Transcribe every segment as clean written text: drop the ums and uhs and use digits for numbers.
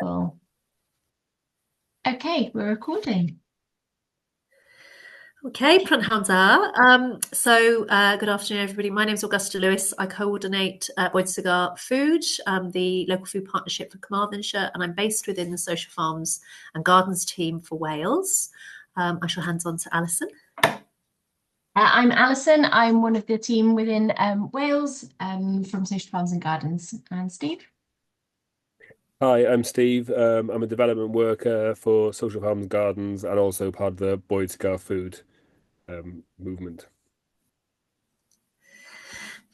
Cool. Okay, we're recording. Okay, Pranav. Good afternoon, everybody. My name is Augusta Lewis. I coordinate Boyd Cigar Food, the local food partnership for Carmarthenshire, and I'm based within the Social Farms and Gardens team for Wales. I shall hand on to Alison. I'm Alison. I'm one of the team within Wales from Social Farms and Gardens. And Steve? Hi, I'm Steve. I'm a development worker for Social Farms Gardens and also part of the Boyd Scar Food movement.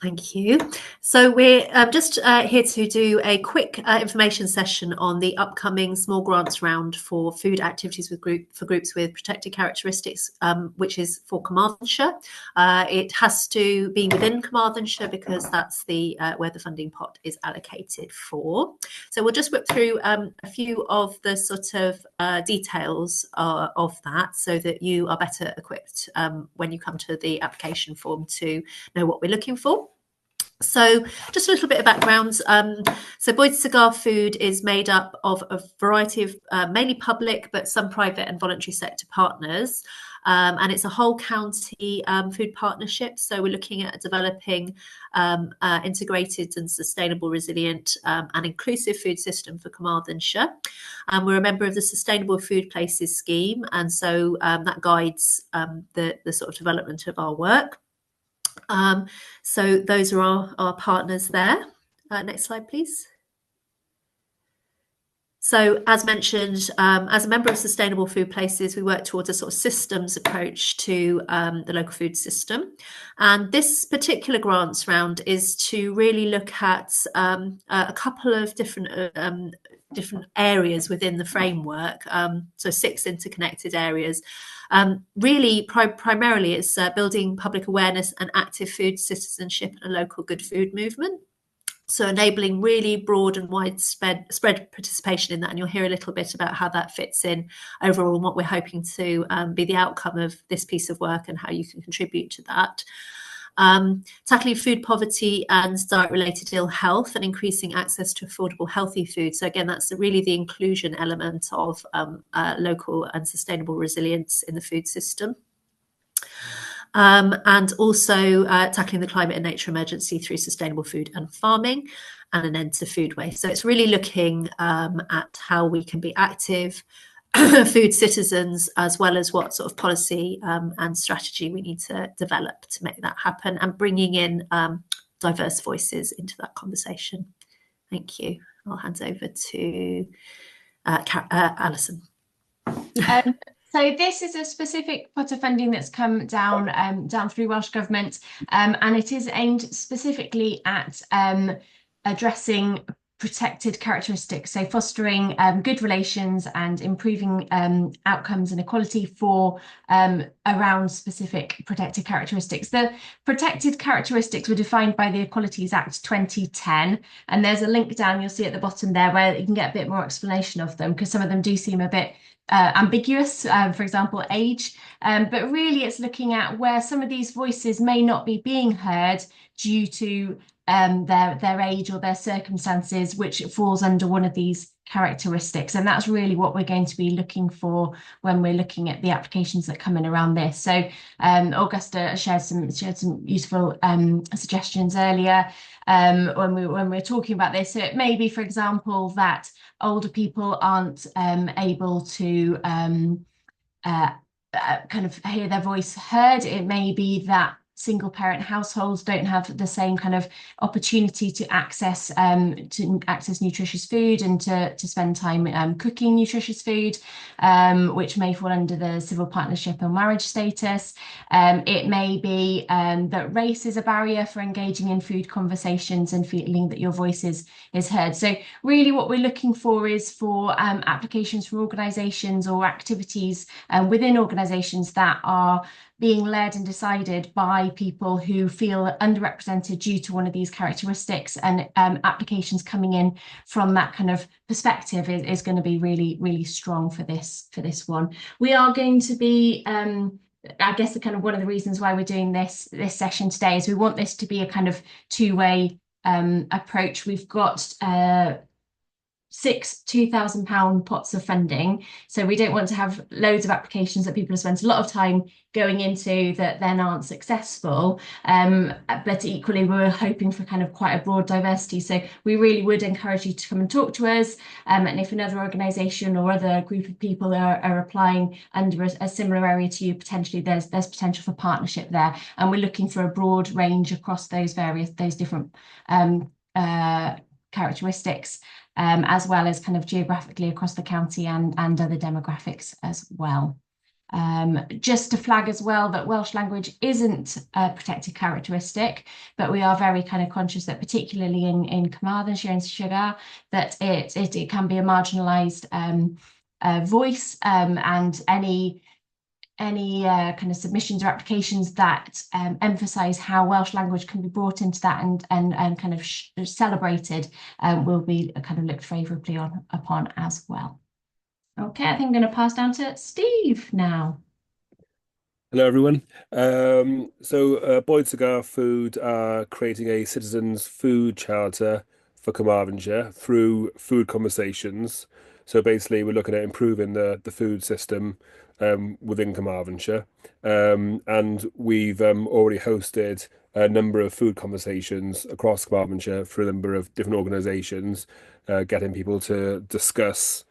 Thank you. So we're just here to do a quick information session on the upcoming small grants round for food activities with groups with protected characteristics, which is for Carmarthenshire. It has to be within Carmarthenshire because that's the where the funding pot is allocated for. So we'll just whip through a few of the sort of details of that so that you are better equipped when you come to the application form to know what we're looking for. So just a little bit of background. So Boyd's Cigar Food is made up of a variety of mainly public, but some private and voluntary sector partners. And it's a whole county food partnership. So we're looking at developing integrated and sustainable, resilient and inclusive food system for Carmarthenshire. We're a member of the Sustainable Food Places scheme. And so that guides the sort of development of our work. So those are our partners there. Next slide, please. So as mentioned, as a member of Sustainable Food Places, we work towards a sort of systems approach to the local food system. And this particular grants round is to really look at a couple of different areas within the framework, so 6 interconnected areas. Really, primarily, it's building public awareness and active food citizenship and a local good food movement. So enabling really broad and widespread participation in that. And you'll hear a little bit about how that fits in overall and what we're hoping to be the outcome of this piece of work and how you can contribute to that. Tackling food poverty and diet-related ill health and increasing access to affordable, healthy food. So again, that's really the inclusion element of local and sustainable resilience in the food system. And also tackling the climate and nature emergency through sustainable food and farming and an end to food waste. So it's really looking at how we can be active food citizens, as well as what sort of policy and strategy we need to develop to make that happen, and bringing in diverse voices into that conversation. Thank you. I'll hand over to Alison. So this is a specific pot of funding that's come down through Welsh Government, and it is aimed specifically at addressing protected characteristics, so fostering good relations and improving outcomes and equality for around specific protected characteristics. The protected characteristics were defined by the Equalities Act 2010, and there's a link down you'll see at the bottom there where you can get a bit more explanation of them, because some of them do seem a bit ambiguous, for example, age, but really it's looking at where some of these voices may not be being heard due to their age or their circumstances, which falls under one of these characteristics. And that's really what we're going to be looking for when we're looking at the applications that come in around this. So Augusta shared some useful suggestions earlier when we were talking about this. So it may be, for example, that older people aren't able to kind of hear their voice heard. It may be that single parent households don't have the same kind of opportunity to access nutritious food and to spend time cooking nutritious food, which may fall under the civil partnership and marriage status. It may be that race is a barrier for engaging in food conversations and feeling that your voice is heard. So really what we're looking for is for applications from organisations or activities within organisations that are being led and decided by people who feel underrepresented due to one of these characteristics, and applications coming in from that kind of perspective is going to be really, really strong for this one. We are going to be I guess the kind of one of the reasons why we're doing this session today is we want this to be a kind of two-way approach. We've got 6 £2,000 pots of funding. So we don't want to have loads of applications that people have spent a lot of time going into that then aren't successful. But equally, we're hoping for kind of quite a broad diversity. So we really would encourage you to come and talk to us. And if another organisation or other group of people are applying under a similar area to you, potentially there's potential for partnership there. And we're looking for a broad range across those different characteristics. As well as kind of geographically across the county and other demographics as well. Just to flag as well that Welsh language isn't a protected characteristic, but we are very kind of conscious that particularly in Carmarthenshire and Sugar, that it can be a marginalised voice, and any kind of submissions or applications that emphasise how Welsh language can be brought into that and kind of celebrated will be kind of looked favourably upon as well. Okay, I think I'm going to pass down to Steve now. Hello, everyone. Boyd Cigar Food are creating a citizens' food charter for Carmarthenshire through food conversations. So basically, we're looking at improving the food system within Carmarthenshire. And we've already hosted a number of food conversations across Carmarthenshire through a number of different organisations, getting people to discuss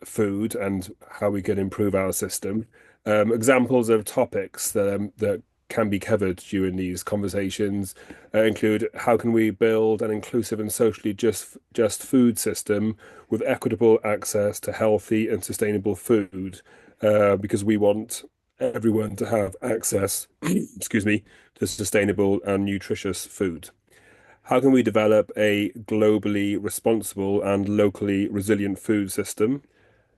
food and how we can improve our system. Examples of topics that can be covered during these conversations include how can we build an inclusive and socially just food system with equitable access to healthy and sustainable food, because we want everyone to have access, excuse me, to sustainable and nutritious food. How can we develop a globally responsible and locally resilient food system?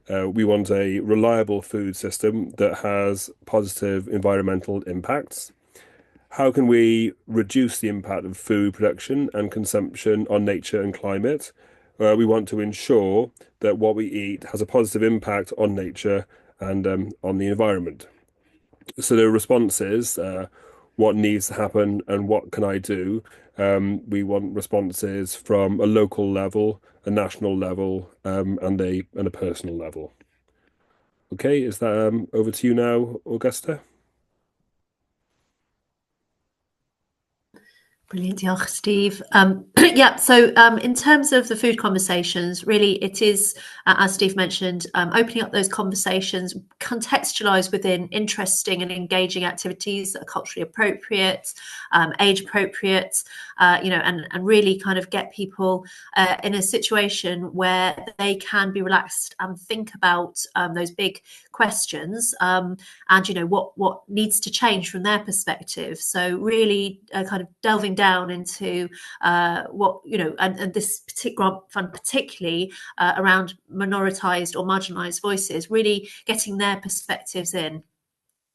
We want a reliable food system that has positive environmental impacts. How can we reduce the impact of food production and consumption on nature and climate? We want to ensure that what we eat has a positive impact on nature and on the environment. So the response is, what needs to happen and what can I do? We want responses from a local level, a national level, and a personal level. Okay, is that over to you now, Augusta? Brilliant, diolch, Steve. Yeah, so in terms of the food conversations, really it is, as Steve mentioned, opening up those conversations, contextualised within interesting and engaging activities that are culturally appropriate, age appropriate, and really kind of get people in a situation where they can be relaxed and think about those big questions, and what needs to change from their perspective. So really kind of delving down into and this particular fund particularly around minoritized or marginalized voices, really getting their perspectives in.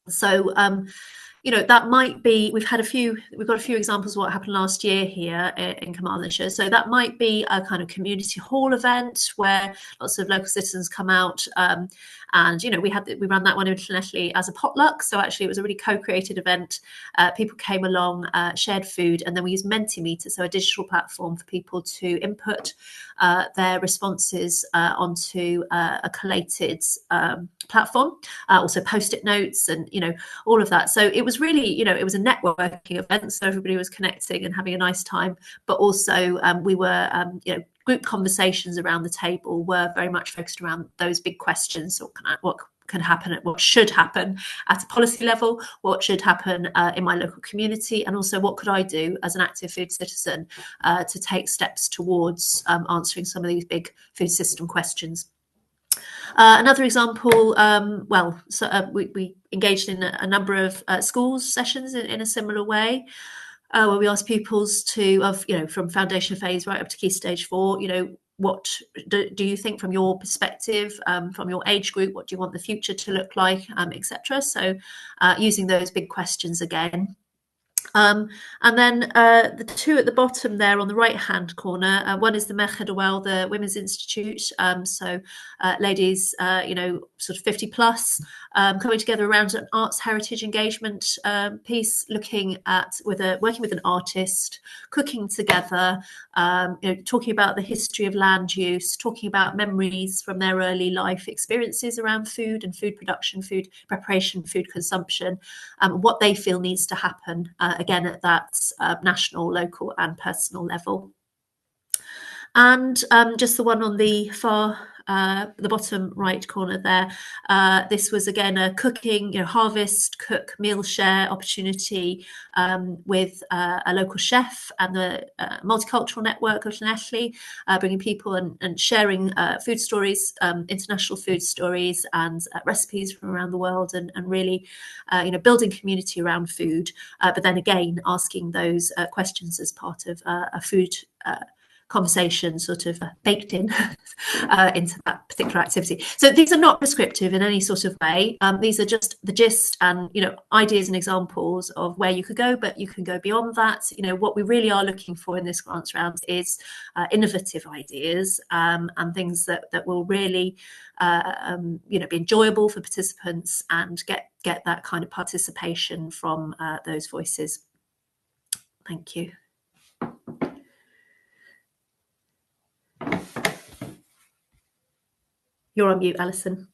So that might be, we've got a few examples of what happened last year here in Carmarthenshire. So that might be a kind of community hall event where lots of local citizens come out, and we ran that one internationally as a potluck. So actually it was a really co-created event. People came along, shared food, and then we used Mentimeter, so a digital platform for people to input their responses onto a collated platform, also post-it notes and all of that. So it was really it was a networking event, so everybody was connecting and having a nice time, but also we were group conversations around the table were very much focused around those big questions. What can happen, what should happen at a policy level, what should happen in my local community, and also what could I do as an active food citizen to take steps towards answering some of these big food system questions. Another example, we engaged in a number of schools sessions in a similar way, where we asked pupils from foundation phase right up to key stage 4, what do you think from your perspective, from your age group, what do you want the future to look like, etc. So using those big questions again. And then the two at the bottom there on the right-hand corner, one is the Merched Awel, the Women's Institute. So ladies, sort of 50 plus, coming together around an arts heritage engagement piece, working with an artist, cooking together, talking about the history of land use, talking about memories from their early life experiences around food and food production, food preparation, food consumption, what they feel needs to happen, again, at that national, local and personal level. And just the one on the the bottom right corner there, this was again a cooking, harvest, cook, meal share opportunity with a local chef and the multicultural network of Llanelli, bringing people and sharing food stories, international food stories and recipes from around the world, and really building community around food, but then again asking those questions as part of a food conversation sort of baked in into that particular activity. So these are not prescriptive in any sort of way. These are just the gist and ideas and examples of where you could go, but you can go beyond that. What we really are looking for in this grants round is innovative ideas and things that will really be enjoyable for participants and get that kind of participation from those voices. Thank you. You're on mute, Alison.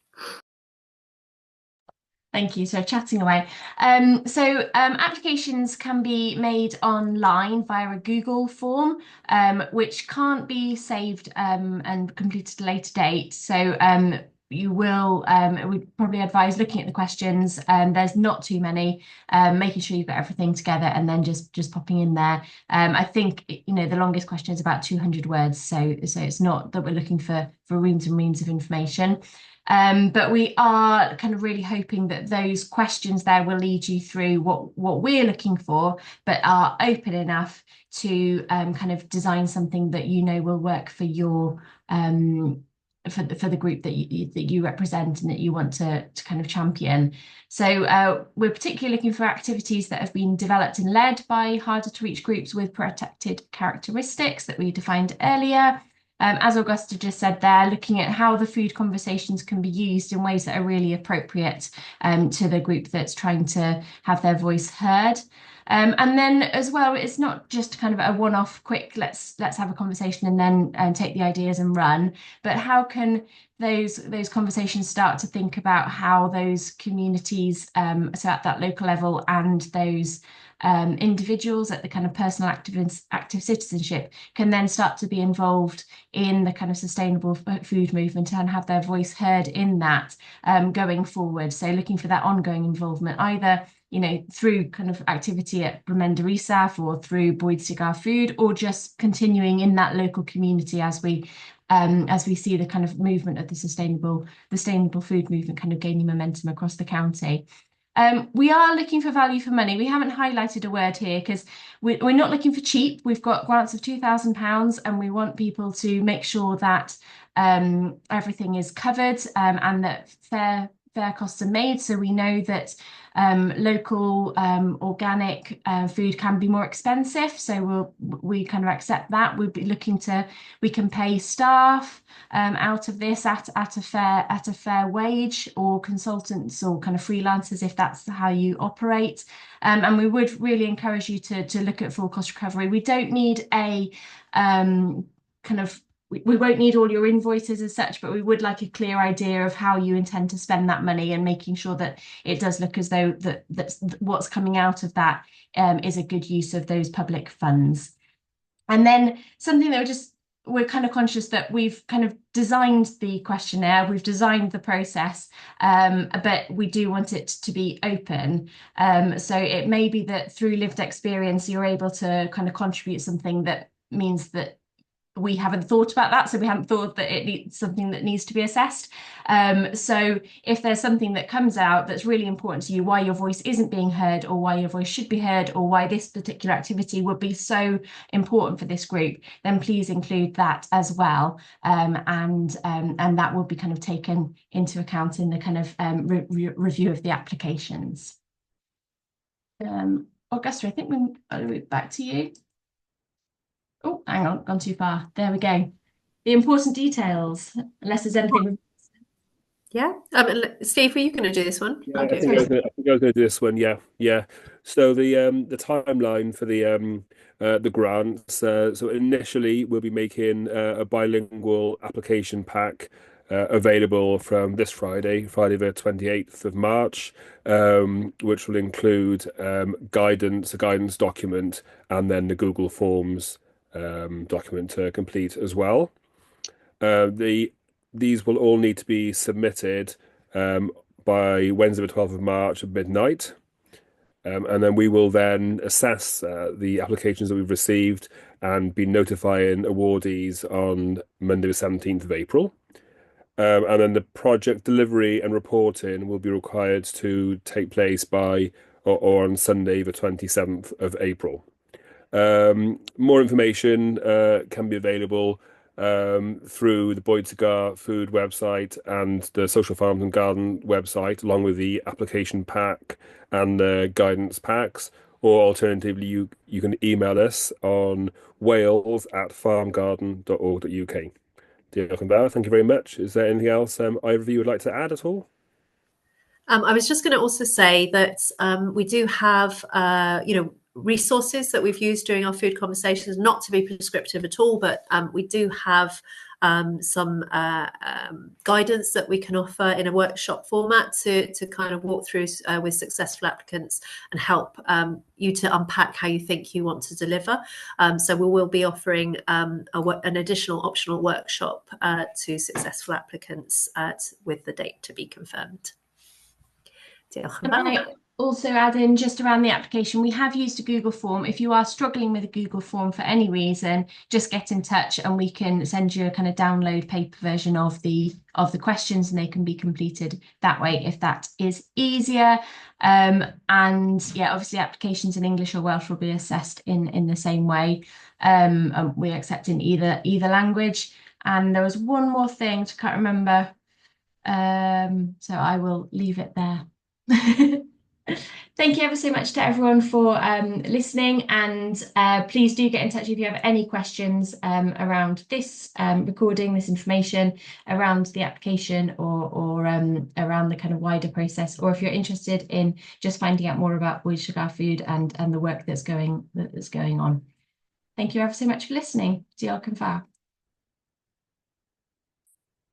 Thank you. So chatting away. Applications can be made online via a Google form, which can't be saved and completed at a later date. So you will, we'd probably advise looking at the questions. There's not too many, making sure you've got everything together and then just popping in there. I think, the longest question is about 200 words. So it's not that we're looking for reams and reams of information. But we are kind of really hoping that those questions there will lead you through what we're looking for, but are open enough to kind of design something that will work for your for the group that you represent and that you want to kind of champion. So we're particularly looking for activities that have been developed and led by harder to reach groups with protected characteristics that we defined earlier. As Augusta just said there, looking at how the food conversations can be used in ways that are really appropriate to the group that's trying to have their voice heard. And then as well, it's not just kind of a one-off quick, let's have a conversation and then take the ideas and run, but how can those conversations start to think about how those communities, so at that local level, and those individuals at the kind of personal active citizenship can then start to be involved in the kind of sustainable food movement and have their voice heard in that going forward. So looking for that ongoing involvement, either through kind of activity at Bremenda Isaf or through Bwyd Cigar Food, or just continuing in that local community as we see the kind of movement of the sustainable food movement kind of gaining momentum across the county. We are looking for value for money. We haven't highlighted a word here because we're not looking for cheap. We've got grants of £2,000 and we want people to make sure that everything is covered and that fair costs are made. So we know that local organic food can be more expensive. So we kind of accept that. We'll be looking we can pay staff out of this at a fair wage, or consultants or kind of freelancers if that's how you operate. And we would really encourage you to look at full cost recovery. We don't need a we won't need all your invoices as such, but we would like a clear idea of how you intend to spend that money and making sure that it does look as though that's what's coming out of that is a good use of those public funds. And then something that we're kind of conscious that we've kind of designed the questionnaire, we've designed the process, but we do want it to be open. So it may be that through lived experience, you're able to kind of contribute something that means that we haven't thought about that, so we haven't thought that it needs something that needs to be assessed. So if there's something that comes out that's really important to you, why your voice isn't being heard, or why your voice should be heard, or why this particular activity would be so important for this group, then please include that as well. And that will be kind of taken into account in the kind of review of the applications. Augusta, I think we're back to you. Oh, hang on, gone too far. There we go. The important details, unless there's anything. Yeah. Steve, were you going to do this one? Yeah, I'll do I think it. I think I was going to do this one. Yeah, yeah. So the timeline for the grants. So initially, we'll be making a bilingual application pack available from this Friday, Friday the 28th of March, which will include guidance, a guidance document, and then the Google Forms document to complete as well. These will all need to be submitted by Wednesday, the 12th of March at midnight. And then we will then assess the applications that we've received and be notifying awardees on Monday, the 17th of April. And then the project delivery and reporting will be required to take place by or on Sunday, the 27th of April. More information can be available through the Boyd Cigar Food website and the Social Farms and Garden website, along with the application pack and the guidance packs. Or alternatively, you can email us on wales@farmgarden.org.uk. Diolch yn fawr. Thank you very much. Is there anything else either of you would like to add at all? I was just going to also say that we do have, resources that we've used during our food conversations, not to be prescriptive at all, but we do have some guidance that we can offer in a workshop format to kind of walk through with successful applicants and help you to unpack how you think you want to deliver. So we will be offering an additional optional workshop to successful applicants with the date to be confirmed. And I also add in just around the application, we have used a Google form. If you are struggling with a Google form for any reason, just get in touch and we can send you a kind of download paper version of the questions, and they can be completed that way if that is easier. And yeah, obviously applications in English or Welsh will be assessed in the same way. We accept in either language. And there was one more thing, I can't remember. So I will leave it there. Thank you ever so much to everyone for listening, and please do get in touch if you have any questions around this recording, this information, around the application or around the kind of wider process, or if you're interested in just finding out more about Boyd Cigar Food and the work that's going on. Thank you ever so much for listening. Diolch yn fawr.